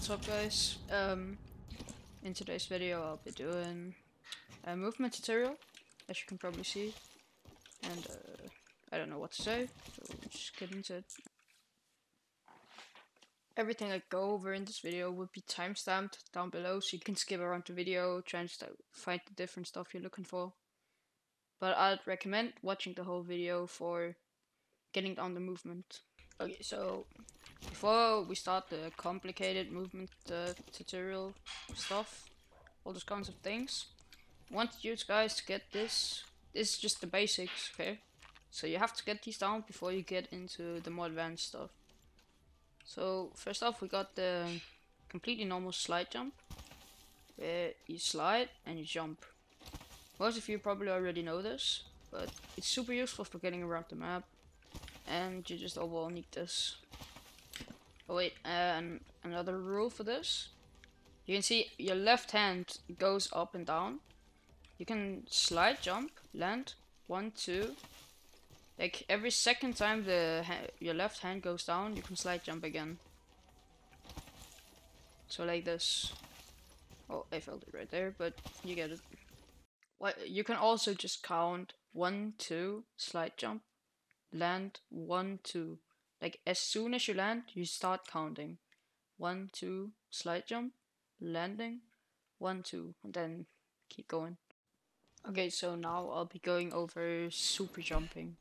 What's up, guys? In today's video I'll be doing a movement tutorial, as you can probably see, and I don't know what to say, so we'll just get into it. Everything I go over in this video will be timestamped down below, so you can skip around the video, try to find the different stuff you're looking for. But I'd recommend watching the whole video for getting down the movement. Okay, so before we start the complicated movement tutorial stuff, all those kinds of things, I want you guys to get this. This is just the basics, okay? So you have to get these down before you get into the more advanced stuff. So first off, we got the completely normal slide jump, where you slide and you jump. Most of you probably already know this, but it's super useful for getting around the map, and you just overall need this. Oh wait, and another rule for this. You can see your left hand goes up and down. You can slide jump, land, 1, 2. Like every second time your left hand goes down, you can slide jump again. So like this. Oh, I felt it right there, but you get it. What you can also just count 1, 2, slide jump, land, 1, 2. Like as soon as you land, you start counting. 1, 2, slide jump, landing, 1, 2, and then keep going. Okay, so now I'll be going over super jumping.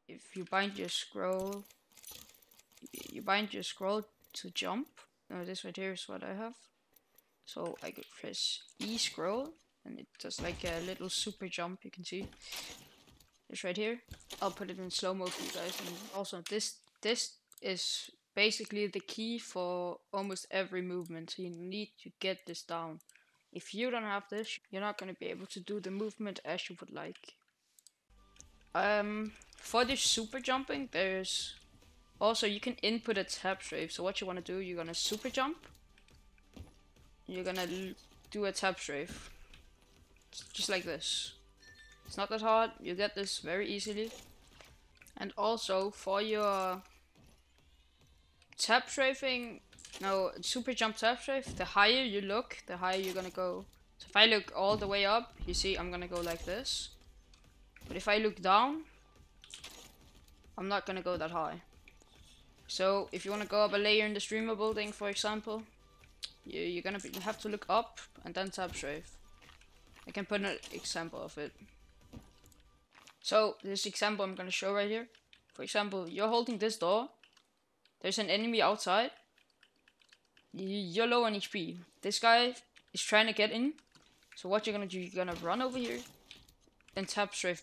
If you bind your scroll, to jump. This right here is what I have. So I could press E scroll, and it does like a little super jump. You can see this right here. I'll put it in slow mo for you guys. And also this is basically the key for almost every movement. So you need to get this down. If you don't have this, you're not going to be able to do the movement as you would like. For this super jumping, there's also, you can input a tap strafe. So what you want to do, you're going to super jump. You're going to do a tap strafe. Just like this. It's not that hard. You get this very easily. And also, for your tap strafing, super jump tap strafe, the higher you look, the higher you're gonna go. So if I look all the way up, you see I'm gonna go like this. But if I look down, I'm not gonna go that high. So if you wanna go up a layer in the streamer building, for example, you're gonna have to look up and then tap strafe. I can put an example of it. So this example I'm gonna show right here. For example, you're holding this door. There's an enemy outside. You're low on HP. This guy is trying to get in. So what you're gonna do, you're gonna run over here and tap strafe.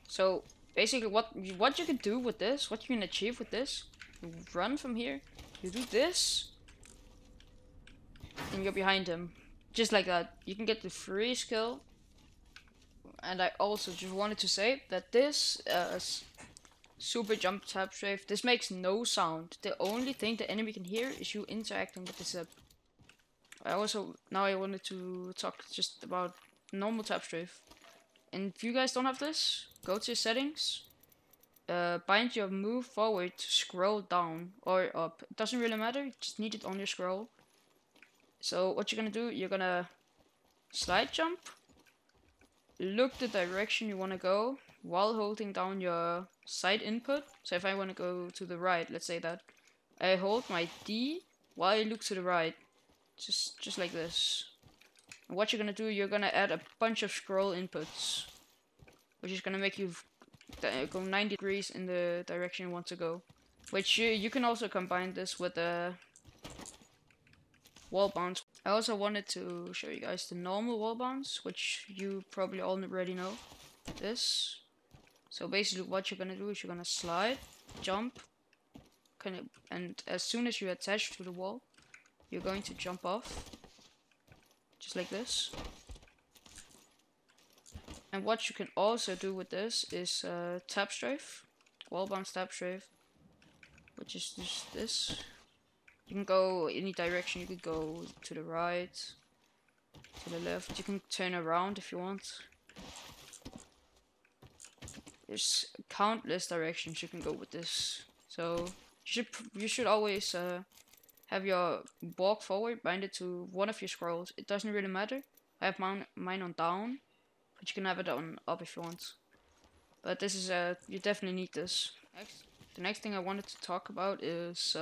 So basically what you can do with this, what you can achieve with this, you run from here, you do this, and you're behind him. Just like that. You can get the free skill. And I also just wanted to say that this super jump tap strafe, this makes no sound. The only thing the enemy can hear is you interacting with the zip. I wanted to talk just about normal tap strafe. And if you guys don't have this, go to settings, bind your move forward to scroll down or up. It doesn't really matter, you just need it on your scroll. So what you're gonna do, you're gonna slide jump, look the direction you wanna go while holding down your side input. So if I wanna go to the right, let's say that, I hold my D while I look to the right. Just like this. And what you're gonna do, you're gonna add a bunch of scroll inputs, which is gonna make you go 90 degrees in the direction you want to go. Which you can also combine this with a wall bounce. I also wanted to show you guys the normal wall bounce, which you probably already know. This. So basically what you're gonna do is you're gonna slide, jump, and as soon as you attach to the wall, you're going to jump off. Just like this. And what you can also do with this is tap strafe, wall bounce tap strafe, which is just this. You can go any direction. You could go to the right, to the left. You can turn around if you want. There's countless directions you can go with this. So you should always have your walk forward bind it to one of your scrolls. It doesn't really matter. I have mine on down, but you can have it on up if you want. But this is you definitely need this. The next thing I wanted to talk about is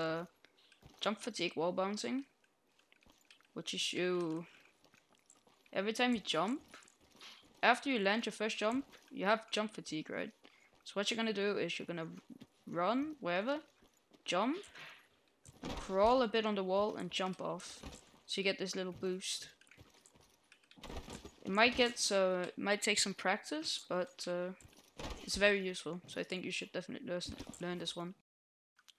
jump fatigue wall bouncing, which is every time you jump, after you land your first jump, you have jump fatigue, right? So what you're gonna do is you're gonna run wherever, jump, crawl a bit on the wall and jump off. So you get this little boost. It might take some practice, but it's very useful. So I think you should definitely learn this one.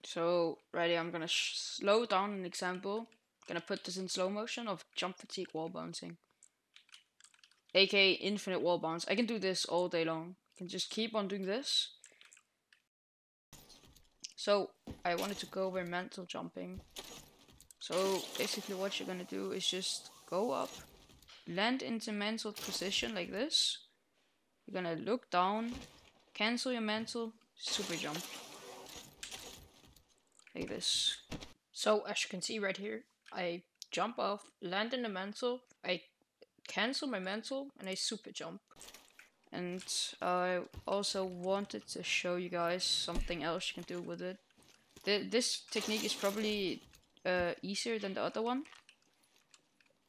So right here, I'm gonna slow down an example. I'm gonna put this in slow motion of jump fatigue wall bouncing, aka infinite wall bounce. I can do this all day long. I can just keep on doing this. So I wanted to go over mental jumping. So basically what you're gonna do is just go up, land into mental position like this. You're gonna look down, cancel your mental, super jump. Like this. So as you can see right here, I jump off, land in the mental, I cancel my mental, and I super jump. And I also wanted to show you guys something else you can do with it. This technique is probably easier than the other one,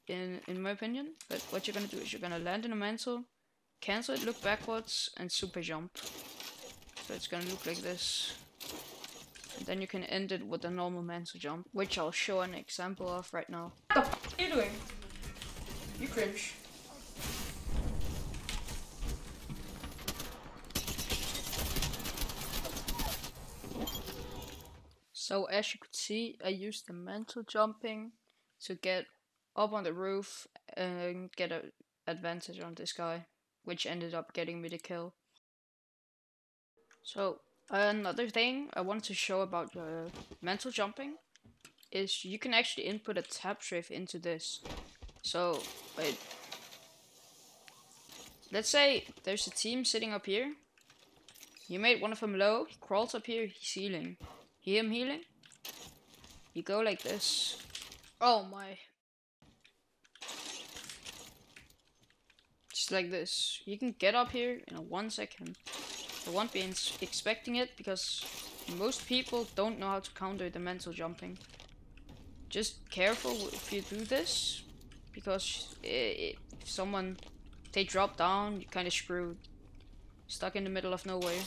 in my opinion. But what you're gonna do is you're gonna land in a mental, cancel it, look backwards, and super jump. So it's gonna look like this. And then you can end it with a normal mental jump, which I'll show an example of right now. What the f are you doing? You cringe. So as you could see, I used the mental jumping to get up on the roof and get an advantage on this guy, which ended up getting me the kill. So another thing I wanted to show about mental jumping is you can actually input a tab strafe into this. So wait, let's say there's a team sitting up here. You made one of them low, he crawls up here, he's healing. Hear him healing? You go like this. Oh my. Just like this. You can get up here in 1 second. I won't be expecting it because most people don't know how to counter the mental jumping. Just careful if you do this, because if they drop down, you're kind of screwed. Stuck in the middle of nowhere.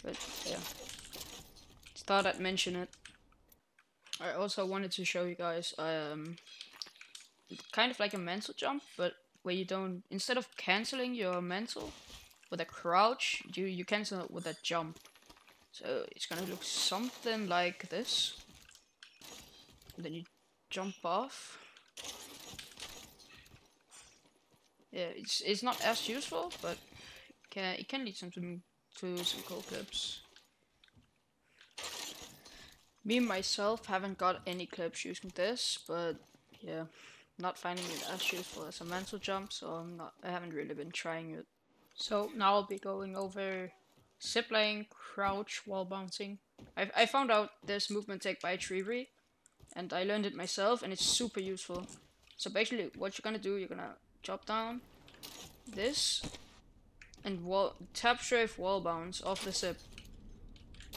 But yeah, just thought I'd mention it. I also wanted to show you guys kind of like a mental jump, but where you don't, instead of canceling your mental with a crouch, you cancel it with a jump. So it's gonna look something like this. And then you jump off. Yeah, it's not as useful, but it can lead to some cool clips. Me myself haven't got any clips using this, but yeah, not finding it as useful as a mental jump, so I haven't really been trying it. So now I'll be going over zipline, crouch, wall bouncing. I found out this movement tech by Tree, and I learned it myself, and it's super useful. So basically, what you're gonna do, you're gonna drop down this and tap strafe wall bounce off the zip.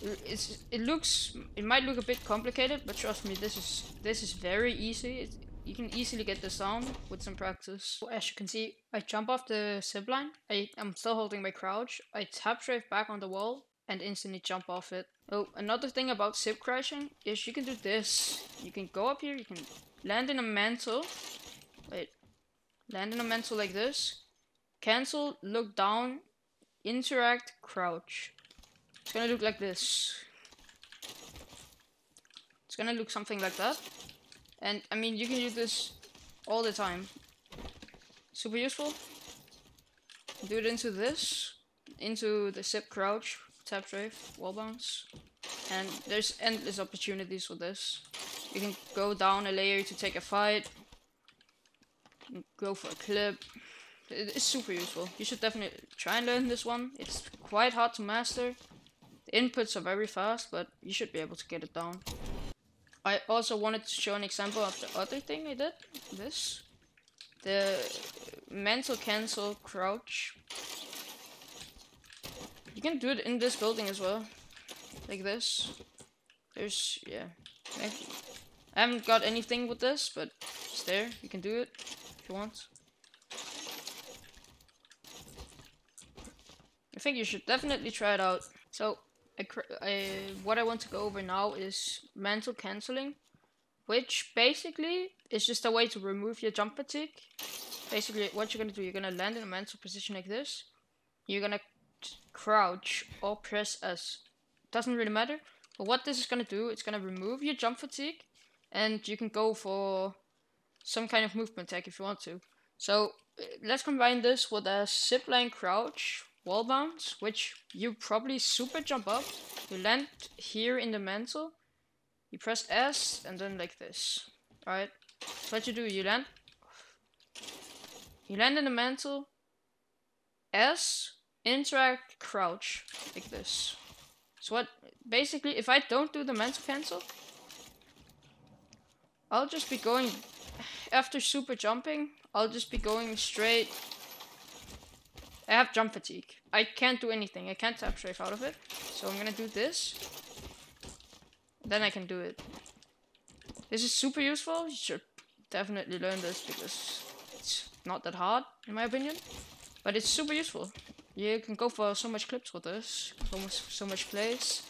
It might look a bit complicated, but trust me, this is very easy. You can easily get this down with some practice. So as you can see, I jump off the zipline. I'm still holding my crouch. I tap strafe back on the wall and instantly jump off it. Oh, another thing about zip crashing is you can do this. You can go up here, you can land in a mantle. Wait, land in a mantle like this. Cancel, look down, interact, crouch. It's gonna look like this. It's gonna look something like that. And I mean, you can use this all the time. Super useful. Do it into this, into the zip crouch, tap strafe, wall bounce. And there's endless opportunities with this. You can go down a layer to take a fight. You can go for a clip. It's super useful. You should definitely try and learn this one. It's quite hard to master. The inputs are very fast, but you should be able to get it down. I also wanted to show an example of the other thing I did. This. The mental cancel crouch. You can do it in this building as well. Like this. There's, yeah. I haven't got anything with this, but it's there. You can do it if you want. I think you should definitely try it out. So, what I want to go over now is mental cancelling, which basically is just a way to remove your jump fatigue. Basically, what you're gonna do, you're gonna land in a mental position like this. You're gonna crouch or press S. Doesn't really matter. But what this is gonna do, it's gonna remove your jump fatigue, and you can go for some kind of movement tech if you want to. So let's combine this with a zipline crouch wall bounce, which you probably super jump up. You land here in the mantle. You press S and then like this. Alright. So what you do, you land in the mantle. S, interact, crouch, like this. So what, basically, if I don't do the mental cancel, I'll just be going, after super jumping, I'll just be going straight. I have jump fatigue. I can't do anything. I can't tap strafe out of it. So I'm gonna do this. Then I can do it. This is super useful. You should definitely learn this because it's not that hard, in my opinion. But it's super useful. You can go for so much clips with this. Almost so much plays.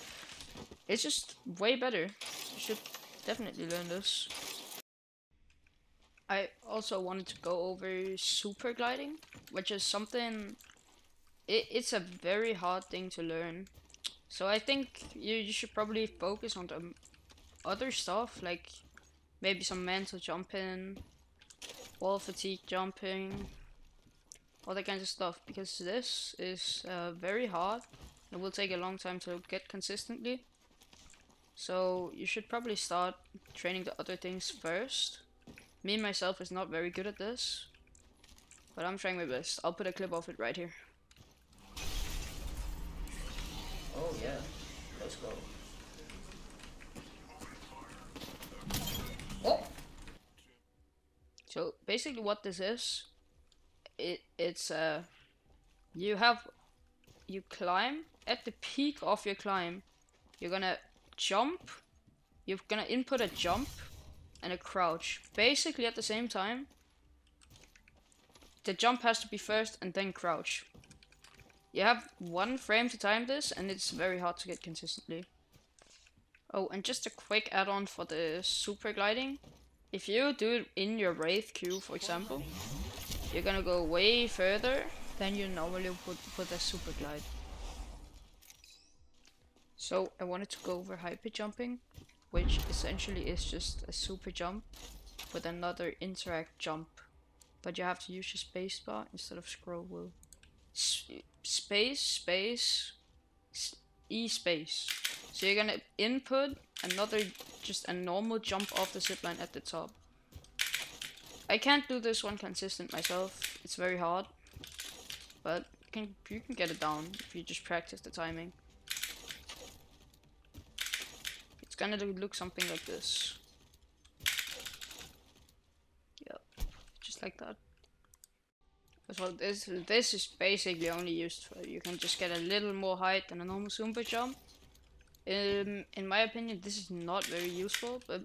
It's just way better. You should definitely learn this. I also wanted to go over super gliding, which is something, it's a very hard thing to learn. So I think you should probably focus on the other stuff, like maybe some mental jumping, wall fatigue jumping, all that kinds of stuff, because this is very hard. It will take a long time to get consistently. So you should probably start training the other things first. Me myself is not very good at this, but I'm trying my best. I'll put a clip of it right here. Oh yeah, let's go. Oh! So basically what this is, it's you climb. At the peak of your climb, you're gonna jump. You're gonna input a jump and a crouch. Basically at the same time. The jump has to be first and then crouch. You have 1 frame to time this, and it's very hard to get consistently. Oh, and just a quick add-on for the super gliding. If you do it in your wraith queue, for example, you're gonna go way further than you normally would with a super glide. So I wanted to go over hyper jumping, which essentially is just a super jump with another interact jump, but you have to use your spacebar instead of scroll wheel. Space, E space. So you're gonna input another, just a normal jump off the zipline at the top. I can't do this one consistent myself. It's very hard, but you can get it down if you just practice the timing. It's gonna look something like this. Yep, just like that. So this is basically only used for, you can just get a little more height than a normal super jump. In my opinion, this is not very useful, but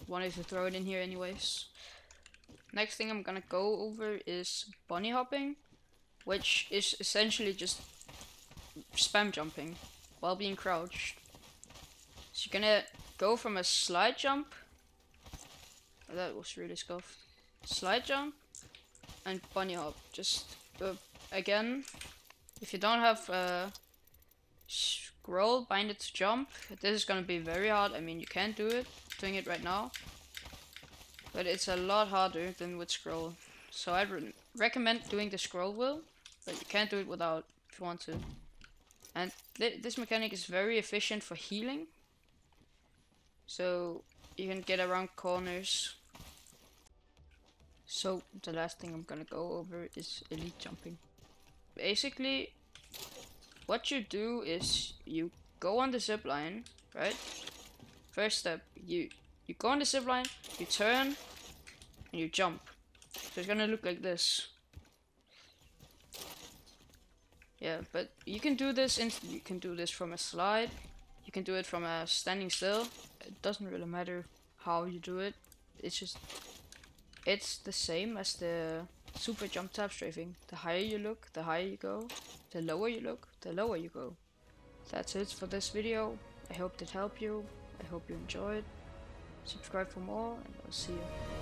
wanted to throw it in here anyways. Next thing I'm gonna go over is bunny hopping, which is essentially just spam jumping while being crouched. So you're gonna go from a slide jump. Oh, that was really scuffed. Slide jump and bunny hop. Just again, if you don't have scroll bind it to jump, this is gonna be very hard. I mean, you can do it, doing it right now, but it's a lot harder than with scroll. So I recommend doing the scroll wheel, but you can't do it without if you want to. And this mechanic is very efficient for healing, so you can get around corners. So the last thing I'm gonna go over is elite jumping. Basically, what you do is you go on the zip line, right? First step, you You go on the zip line, you turn, and you jump. So it's gonna look like this. Yeah, but you can do this you can do this from a slide. You can do it from a standing still. It doesn't really matter how you do it. It's the same as the super jump tap strafing. The higher you look, the higher you go. The lower you look, the lower you go. That's it for this video. I hope it helped you. I hope you enjoyed. Subscribe for more, and I'll see you.